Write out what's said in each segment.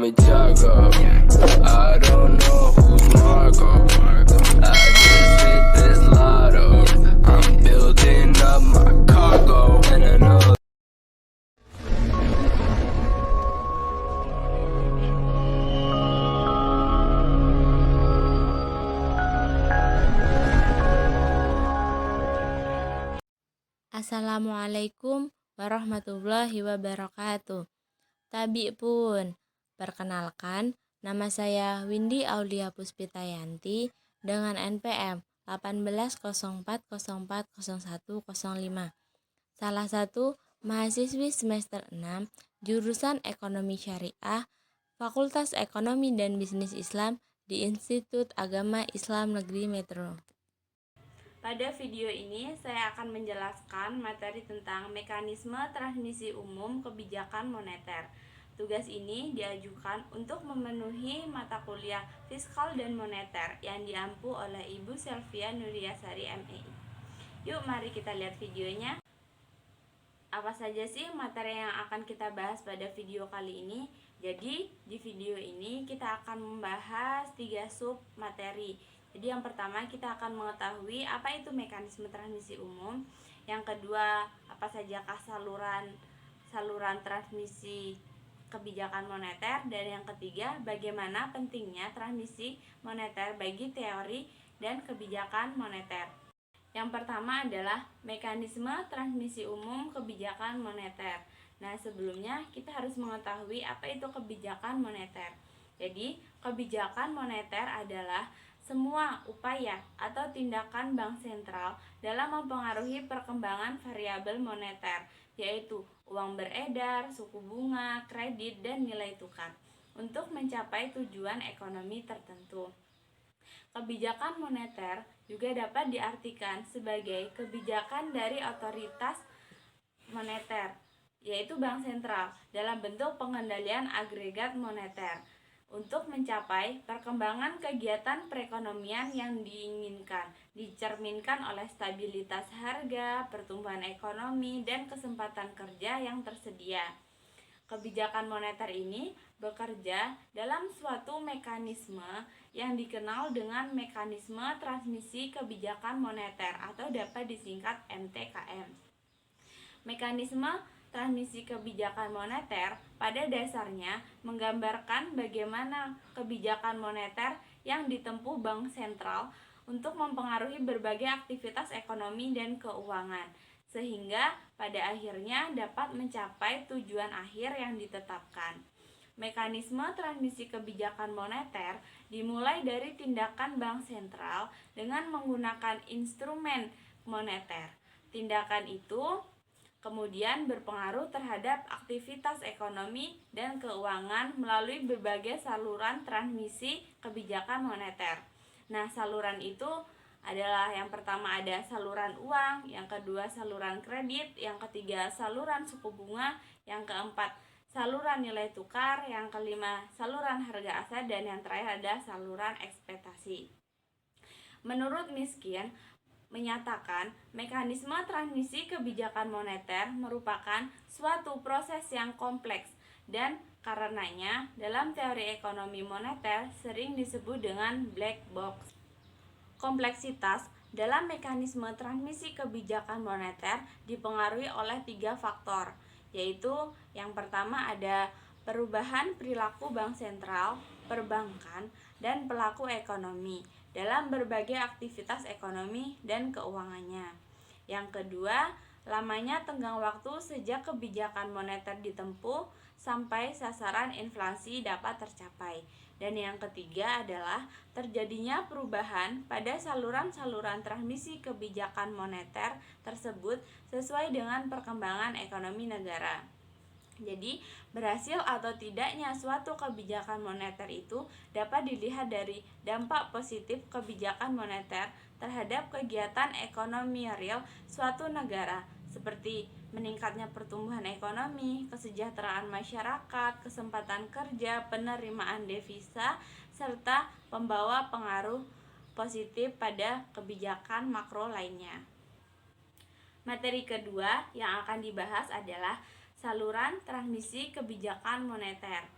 me Tiago. I don't know who's Marco. I just hit this lotto. I'm building up my cargo, and I know. Assalamualaikum warahmatullahi wabarakatuh. Tabi pun, perkenalkan, nama saya Windy Aulia Puspitayanti dengan NPM 1804040105. Salah satu mahasiswi semester 6 jurusan Ekonomi Syariah, Fakultas Ekonomi dan Bisnis Islam di Institut Agama Islam Negeri Metro. Pada video ini saya akan menjelaskan materi tentang mekanisme transmisi umum kebijakan moneter. Tugas ini diajukan untuk memenuhi mata kuliah Fiskal dan Moneter yang diampu oleh Ibu Selvia Nuriyasari MEI. Yuk mari kita lihat videonya. Apa saja sih materi yang akan kita bahas pada video kali ini? Jadi di video ini kita akan membahas 3 sub materi. Jadi yang pertama kita akan mengetahui apa itu mekanisme transmisi umum. Yang kedua, apa sajakah saluran transmisi kebijakan moneter. Dan yang ketiga, bagaimana pentingnya transmisi moneter bagi teori dan kebijakan moneter. Yang pertama adalah mekanisme transmisi umum kebijakan moneter. Nah, sebelumnya kita harus mengetahui apa itu kebijakan moneter. Jadi, kebijakan moneter adalah semua upaya atau tindakan bank sentral dalam mempengaruhi perkembangan variabel moneter, yaitu uang beredar, suku bunga, kredit, dan nilai tukar, untuk mencapai tujuan ekonomi tertentu. Kebijakan moneter juga dapat diartikan sebagai kebijakan dari otoritas moneter, yaitu bank sentral, dalam bentuk pengendalian agregat moneter untuk mencapai perkembangan kegiatan perekonomian yang diinginkan, dicerminkan oleh stabilitas harga, pertumbuhan ekonomi, dan kesempatan kerja yang tersedia. Kebijakan moneter ini bekerja dalam suatu mekanisme yang dikenal dengan mekanisme transmisi kebijakan moneter atau dapat disingkat MTKM. Mekanisme transmisi kebijakan moneter pada dasarnya menggambarkan bagaimana kebijakan moneter yang ditempuh bank sentral untuk mempengaruhi berbagai aktivitas ekonomi dan keuangan, sehingga pada akhirnya dapat mencapai tujuan akhir yang ditetapkan. Mekanisme transmisi kebijakan moneter dimulai dari tindakan bank sentral dengan menggunakan instrumen moneter. Tindakan itu kemudian berpengaruh terhadap aktivitas ekonomi dan keuangan melalui berbagai saluran transmisi kebijakan moneter. Nah, saluran itu adalah yang pertama ada saluran uang, yang kedua saluran kredit, yang ketiga saluran suku bunga, yang keempat saluran nilai tukar, yang kelima saluran harga aset, dan yang terakhir ada saluran ekspektasi. Menurut Miskin menyatakan mekanisme transmisi kebijakan moneter merupakan suatu proses yang kompleks dan karenanya dalam teori ekonomi moneter sering disebut dengan black box. Kompleksitas dalam mekanisme transmisi kebijakan moneter dipengaruhi oleh 3 faktor, yaitu yang pertama ada perubahan perilaku bank sentral, perbankan, dan pelaku ekonomi dalam berbagai aktivitas ekonomi dan keuangannya. Yang kedua, lamanya tenggang waktu sejak kebijakan moneter ditempuh sampai sasaran inflasi dapat tercapai. Dan yang ketiga adalah terjadinya perubahan pada saluran-saluran transmisi kebijakan moneter tersebut sesuai dengan perkembangan ekonomi negara. Jadi, berhasil atau tidaknya suatu kebijakan moneter itu dapat dilihat dari dampak positif kebijakan moneter terhadap kegiatan ekonomi real suatu negara, seperti meningkatnya pertumbuhan ekonomi, kesejahteraan masyarakat, kesempatan kerja, penerimaan devisa, serta membawa pengaruh positif pada kebijakan makro lainnya. Materi kedua yang akan dibahas adalah saluran transmisi kebijakan moneter.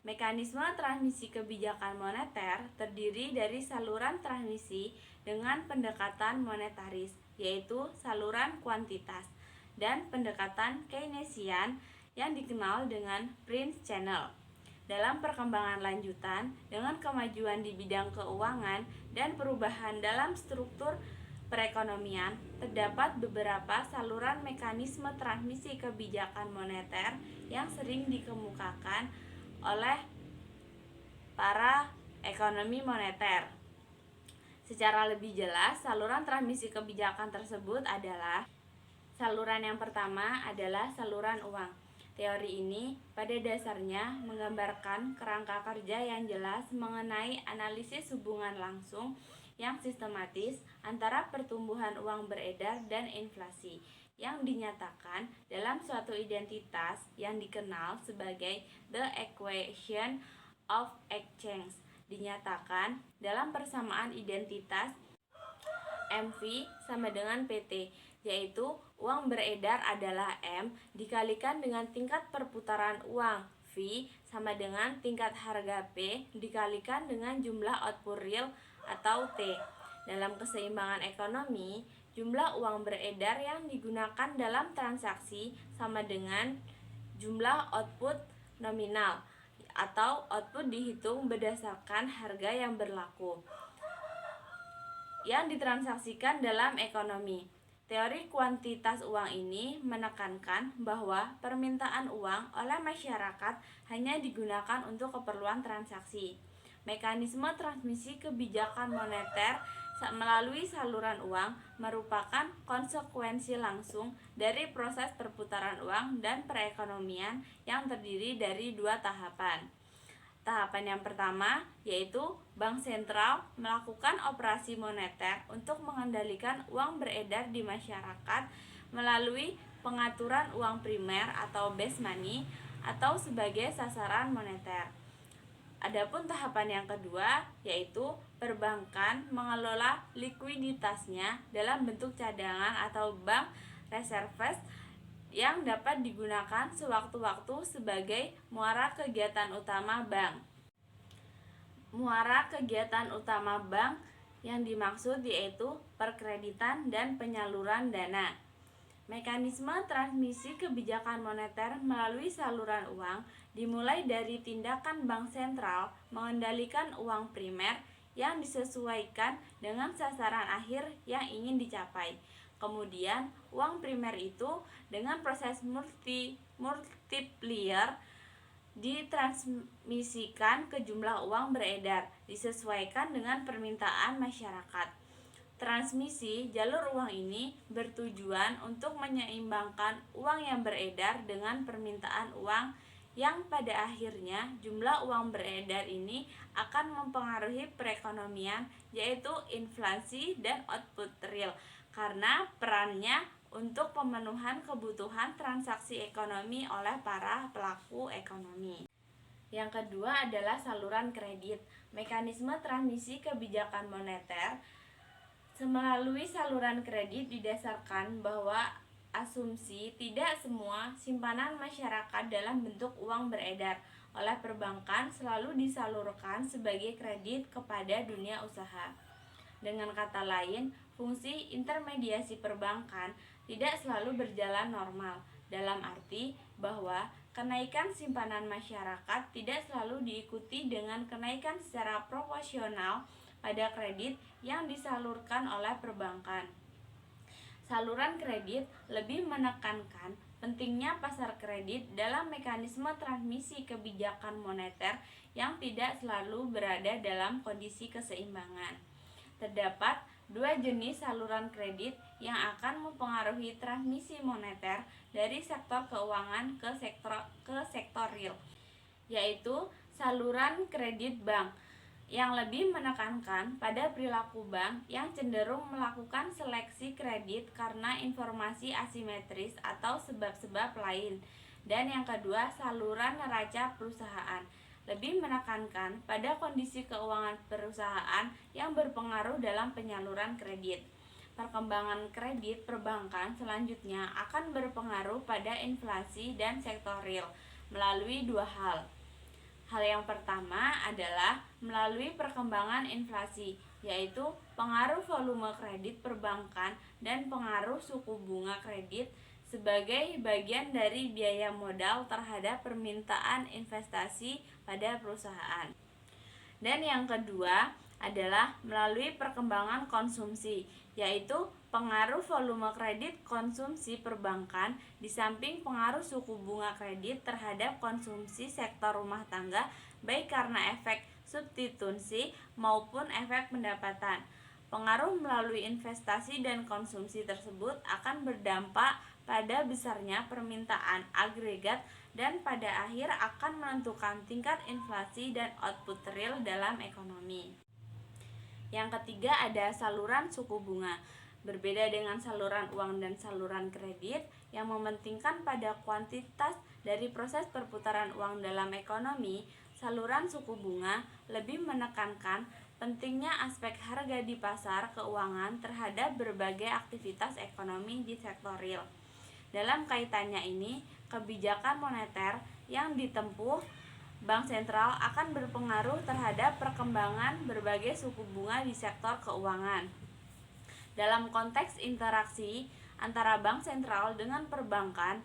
Mekanisme transmisi kebijakan moneter terdiri dari saluran transmisi dengan pendekatan monetaris, yaitu saluran kuantitas, dan pendekatan Keynesian yang dikenal dengan Prince Channel. Dalam perkembangan lanjutan, dengan kemajuan di bidang keuangan dan perubahan dalam struktur perekonomian, terdapat beberapa saluran mekanisme transmisi kebijakan moneter yang sering dikemukakan oleh para ekonomi moneter. Secara lebih jelas, saluran transmisi kebijakan tersebut adalah saluran yang pertama adalah saluran uang. Teori ini pada dasarnya menggambarkan kerangka kerja yang jelas mengenai analisis hubungan langsung yang sistematis antara pertumbuhan uang beredar dan inflasi yang dinyatakan dalam suatu identitas yang dikenal sebagai the equation of exchange. Dinyatakan dalam persamaan identitas MV sama dengan PT, yaitu uang beredar adalah M dikalikan dengan tingkat perputaran uang V sama dengan tingkat harga P dikalikan dengan jumlah output real atau T. Dalam keseimbangan ekonomi, jumlah uang beredar yang digunakan dalam transaksi sama dengan jumlah output nominal atau output dihitung berdasarkan harga yang berlaku yang ditransaksikan dalam ekonomi. Teori kuantitas uang ini menekankan bahwa permintaan uang oleh masyarakat hanya digunakan untuk keperluan transaksi. Mekanisme transmisi kebijakan moneter melalui saluran uang merupakan konsekuensi langsung dari proses perputaran uang dan perekonomian yang terdiri dari dua tahapan. Tahapan yang pertama yaitu bank sentral melakukan operasi moneter untuk mengendalikan uang beredar di masyarakat melalui pengaturan uang primer atau base money atau sebagai sasaran moneter. Adapun tahapan yang kedua yaitu perbankan mengelola likuiditasnya dalam bentuk cadangan atau bank reserves yang dapat digunakan sewaktu-waktu sebagai muara kegiatan utama bank. Muara kegiatan utama bank yang dimaksud yaitu perkreditan dan penyaluran dana. Mekanisme transmisi kebijakan moneter melalui saluran uang dimulai dari tindakan bank sentral mengendalikan uang primer yang disesuaikan dengan sasaran akhir yang ingin dicapai. Kemudian, uang primer itu dengan proses multiplier ditransmisikan ke jumlah uang beredar, disesuaikan dengan permintaan masyarakat. Transmisi jalur uang ini bertujuan untuk menyeimbangkan uang yang beredar dengan permintaan uang yang pada akhirnya jumlah uang beredar ini akan mempengaruhi perekonomian, yaitu inflasi dan output real, karena perannya untuk pemenuhan kebutuhan transaksi ekonomi oleh para pelaku ekonomi. Yang kedua adalah saluran kredit. Mekanisme transmisi kebijakan moneter melalui saluran kredit didasarkan bahwa asumsi tidak semua simpanan masyarakat dalam bentuk uang beredar oleh perbankan selalu disalurkan sebagai kredit kepada dunia usaha. Dengan kata lain, fungsi intermediasi perbankan tidak selalu berjalan normal, dalam arti bahwa kenaikan simpanan masyarakat tidak selalu diikuti dengan kenaikan secara proporsional pada kredit yang disalurkan oleh perbankan. Saluran kredit lebih menekankan pentingnya pasar kredit dalam mekanisme transmisi kebijakan moneter yang tidak selalu berada dalam kondisi keseimbangan. Terdapat dua jenis saluran kredit yang akan mempengaruhi transmisi moneter dari sektor keuangan ke sektor real, yaitu saluran kredit bank yang lebih menekankan pada perilaku bank yang cenderung melakukan seleksi kredit karena informasi asimetris atau sebab-sebab lain, dan yang kedua saluran neraca perusahaan lebih menekankan pada kondisi keuangan perusahaan yang berpengaruh dalam penyaluran kredit. Perkembangan kredit perbankan selanjutnya akan berpengaruh pada inflasi dan sektor real melalui dua hal. Hal yang pertama adalah melalui perkembangan inflasi, yaitu pengaruh volume kredit perbankan dan pengaruh suku bunga kredit sebagai bagian dari biaya modal terhadap permintaan investasi pada perusahaan. Dan yang kedua adalah melalui perkembangan konsumsi, yaitu pengaruh volume kredit konsumsi perbankan di samping pengaruh suku bunga kredit terhadap konsumsi sektor rumah tangga, baik karena efek substitusi maupun efek pendapatan. Pengaruh melalui investasi dan konsumsi tersebut akan berdampak pada besarnya permintaan agregat dan pada akhir akan menentukan tingkat inflasi dan output real dalam ekonomi. Yang ketiga ada saluran suku bunga. Berbeda dengan saluran uang dan saluran kredit yang mementingkan pada kuantitas dari proses perputaran uang dalam ekonomi, saluran suku bunga lebih menekankan pentingnya aspek harga di pasar keuangan terhadap berbagai aktivitas ekonomi di sektor real. Dalam kaitannya ini, kebijakan moneter yang ditempuh Bank sentral akan berpengaruh terhadap perkembangan berbagai suku bunga di sektor keuangan. Dalam konteks interaksi antara bank sentral dengan perbankan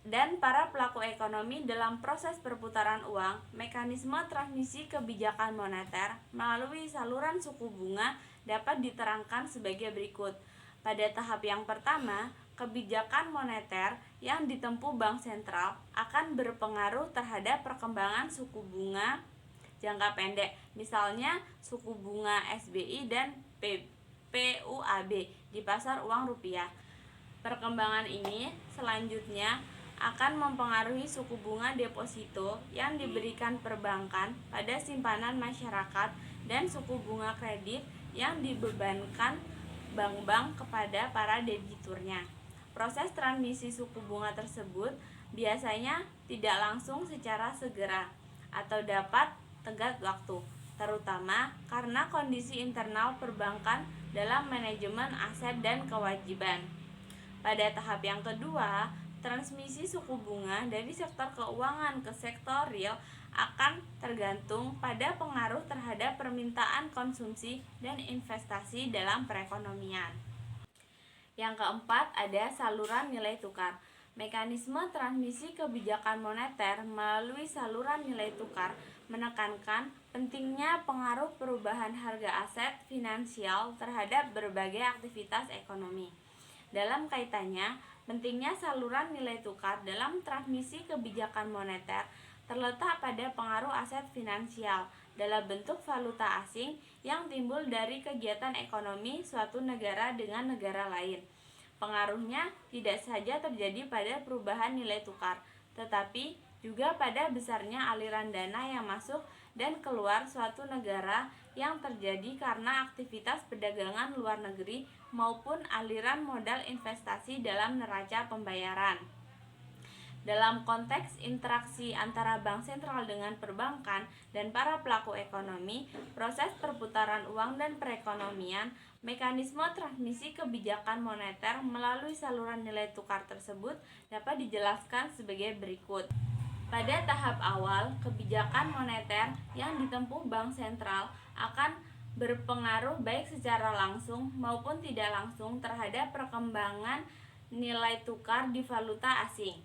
dan para pelaku ekonomi dalam proses perputaran uang, mekanisme transmisi kebijakan moneter melalui saluran suku bunga dapat diterangkan sebagai berikut. Pada tahap yang pertama, kebijakan moneter yang ditempuh bank sentral akan berpengaruh terhadap perkembangan suku bunga jangka pendek, misalnya suku bunga SBI dan PUAB di pasar uang rupiah. Perkembangan ini selanjutnya akan mempengaruhi suku bunga deposito yang diberikan perbankan pada simpanan masyarakat dan suku bunga kredit yang dibebankan bank-bank kepada para debiturnya. Proses transmisi suku bunga tersebut biasanya tidak langsung secara segera atau dapat tenggat waktu, terutama karena kondisi internal perbankan dalam manajemen aset dan kewajiban. Pada tahap yang kedua, transmisi suku bunga dari sektor keuangan ke sektor real akan tergantung pada pengaruh terhadap permintaan konsumsi dan investasi dalam perekonomian. Yang keempat ada saluran nilai tukar. Mekanisme transmisi kebijakan moneter melalui saluran nilai tukar menekankan pentingnya pengaruh perubahan harga aset finansial terhadap berbagai aktivitas ekonomi. Dalam kaitannya, pentingnya saluran nilai tukar dalam transmisi kebijakan moneter terletak pada pengaruh aset finansial dalam bentuk valuta asing yang timbul dari kegiatan ekonomi suatu negara dengan negara lain. Pengaruhnya tidak saja terjadi pada perubahan nilai tukar, tetapi juga pada besarnya aliran dana yang masuk dan keluar suatu negara yang terjadi karena aktivitas perdagangan luar negeri maupun aliran modal investasi dalam neraca pembayaran. Dalam konteks interaksi antara bank sentral dengan perbankan dan para pelaku ekonomi, proses perputaran uang dan perekonomian, mekanisme transmisi kebijakan moneter melalui saluran nilai tukar tersebut dapat dijelaskan sebagai berikut. Pada tahap awal, kebijakan moneter yang ditempuh bank sentral akan berpengaruh baik secara langsung maupun tidak langsung terhadap perkembangan nilai tukar di valuta asing.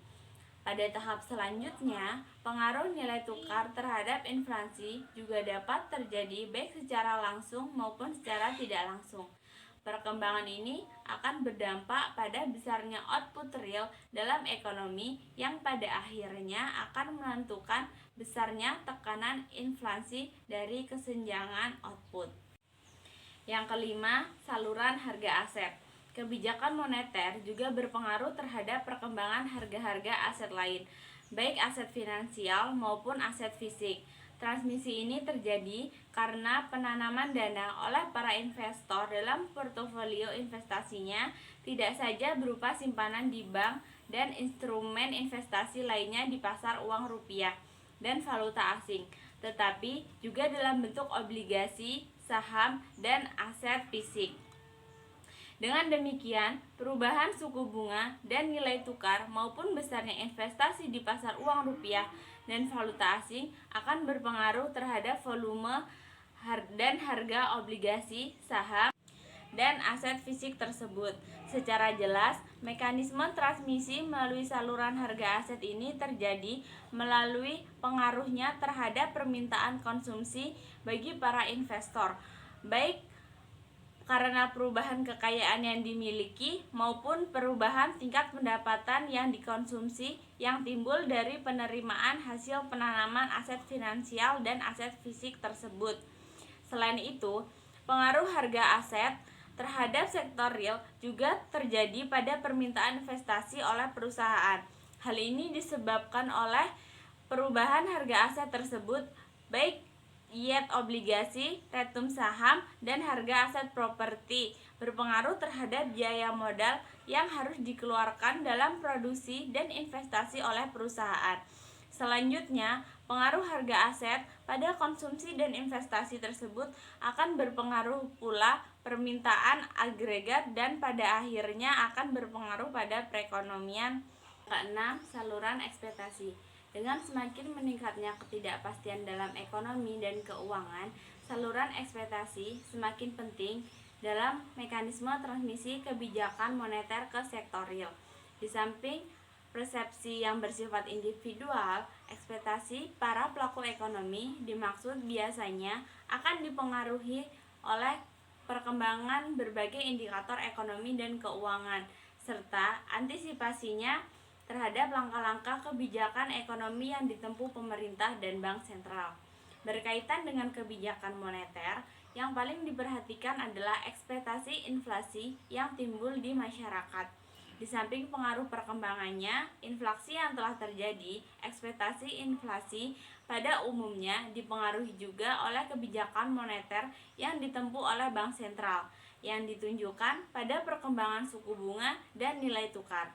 Pada tahap selanjutnya, pengaruh nilai tukar terhadap inflasi juga dapat terjadi baik secara langsung maupun secara tidak langsung. Perkembangan ini akan berdampak pada besarnya output real dalam ekonomi yang pada akhirnya akan menentukan besarnya tekanan inflasi dari kesenjangan output. Yang kelima, saluran harga aset. Kebijakan moneter juga berpengaruh terhadap perkembangan harga-harga aset lain, baik aset finansial maupun aset fisik. Transmisi ini terjadi karena penanaman dana oleh para investor dalam portofolio investasinya tidak saja berupa simpanan di bank dan instrumen investasi lainnya di pasar uang rupiah dan valuta asing, tetapi juga dalam bentuk obligasi, saham, dan aset fisik. Dengan demikian, perubahan suku bunga dan nilai tukar maupun besarnya investasi di pasar uang rupiah dan valuta asing akan berpengaruh terhadap volume dan harga obligasi, saham, dan aset fisik tersebut. Secara jelas, mekanisme transmisi melalui saluran harga aset ini terjadi melalui pengaruhnya terhadap permintaan konsumsi bagi para investor, baik karena perubahan kekayaan yang dimiliki maupun perubahan tingkat pendapatan yang dikonsumsi yang timbul dari penerimaan hasil penanaman aset finansial dan aset fisik tersebut. Selain itu, pengaruh harga aset terhadap sektor real juga terjadi pada permintaan investasi oleh perusahaan. Hal ini disebabkan oleh perubahan harga aset tersebut, baik yield obligasi, return saham, dan harga aset properti, berpengaruh terhadap biaya modal yang harus dikeluarkan dalam produksi dan investasi oleh perusahaan. Selanjutnya, pengaruh harga aset pada konsumsi dan investasi tersebut akan berpengaruh pula permintaan agregat dan pada akhirnya akan berpengaruh pada perekonomian. Keenam, saluran ekspektasi. Dengan semakin meningkatnya ketidakpastian dalam ekonomi dan keuangan, saluran ekspektasi semakin penting dalam mekanisme transmisi kebijakan moneter ke sektor real. Di samping persepsi yang bersifat individual, ekspektasi para pelaku ekonomi dimaksud biasanya akan dipengaruhi oleh perkembangan berbagai indikator ekonomi dan keuangan, serta antisipasinya terhadap langkah-langkah kebijakan ekonomi yang ditempuh pemerintah dan bank sentral. Berkaitan dengan kebijakan moneter, yang paling diperhatikan adalah ekspektasi inflasi yang timbul di masyarakat. Di samping pengaruh perkembangannya, inflasi yang telah terjadi, ekspektasi inflasi pada umumnya dipengaruhi juga oleh kebijakan moneter yang ditempuh oleh bank sentral, yang ditunjukkan pada perkembangan suku bunga dan nilai tukar.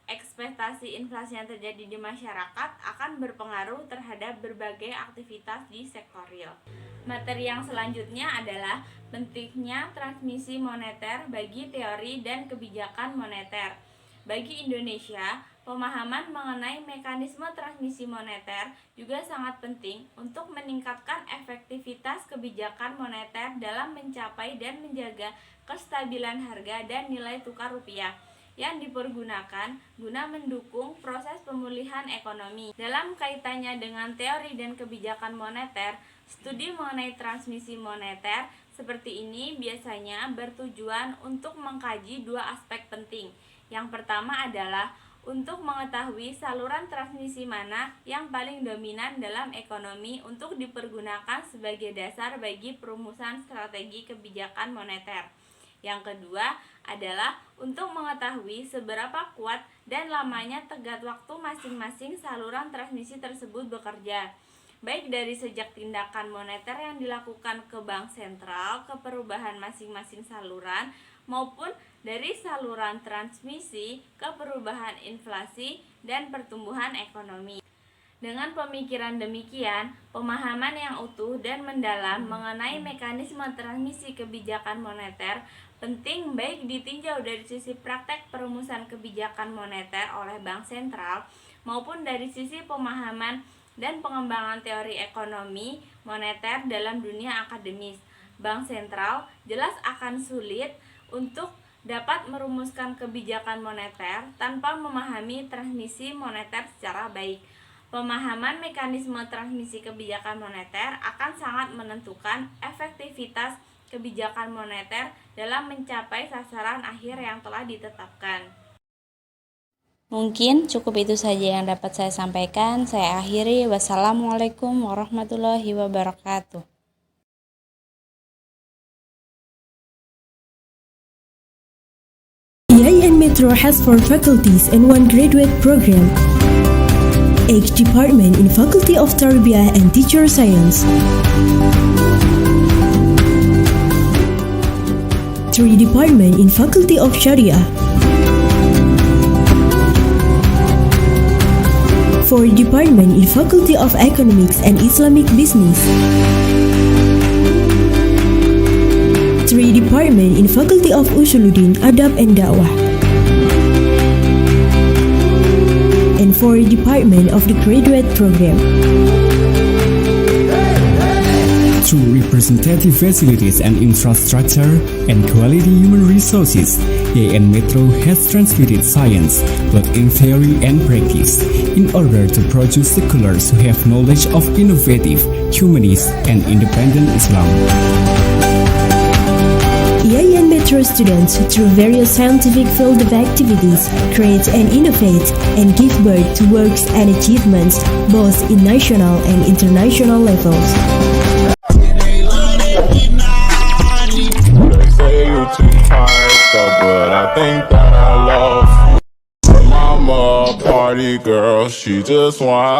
Ekspektasi inflasi yang terjadi di masyarakat akan berpengaruh terhadap berbagai aktivitas di sektor real. Materi yang selanjutnya adalah pentingnya transmisi moneter bagi teori dan kebijakan moneter. Bagi Indonesia, pemahaman mengenai mekanisme transmisi moneter juga sangat penting untuk meningkatkan efektivitas kebijakan moneter dalam mencapai dan menjaga kestabilan harga dan nilai tukar rupiah yang dipergunakan guna mendukung proses pemulihan ekonomi. Dalam kaitannya dengan teori dan kebijakan moneter, studi mengenai transmisi moneter seperti ini biasanya bertujuan untuk mengkaji dua aspek penting. Yang pertama adalah untuk mengetahui saluran transmisi mana yang paling dominan dalam ekonomi untuk dipergunakan sebagai dasar bagi perumusan strategi kebijakan moneter. Yang kedua adalah untuk mengetahui seberapa kuat dan lamanya tenggat waktu masing-masing saluran transmisi tersebut bekerja, baik dari sejak tindakan moneter yang dilakukan ke bank sentral ke perubahan masing-masing saluran, maupun dari saluran transmisi ke perubahan inflasi dan pertumbuhan ekonomi. Dengan pemikiran demikian, pemahaman yang utuh dan mendalam mengenai mekanisme transmisi kebijakan moneter penting baik ditinjau dari sisi praktek perumusan kebijakan moneter oleh bank sentral maupun dari sisi pemahaman dan pengembangan teori ekonomi moneter dalam dunia akademis. Bank sentral jelas akan sulit untuk dapat merumuskan kebijakan moneter tanpa memahami transmisi moneter secara baik. Pemahaman mekanisme transmisi kebijakan moneter akan sangat menentukan efektivitas kebijakan moneter dalam mencapai sasaran akhir yang telah ditetapkan. Mungkin cukup itu saja yang dapat saya sampaikan. Saya akhiri. Wassalamualaikum warahmatullahi wabarakatuh. EIN Metro has 4 faculties and 1 graduate program. H Department in Faculty of Tarbiyah and Teacher Science. 3 Department in Faculty of Sharia. 4 Department in Faculty of Economics and Islamic Business. 3 Department in Faculty of Usuluddin, Adab and Da'wah. and 4 Department of the Graduate Program. Through representative facilities and infrastructure and quality human resources, IAIN Metro has transmitted science, both in theory and practice, in order to produce scholars who have knowledge of innovative, humanist, and independent Islam. IAIN Metro students, through various scientific field of activities, create and innovate and give birth to works and achievements both in national and international levels. But I think that I love her mama, a party girl, she just want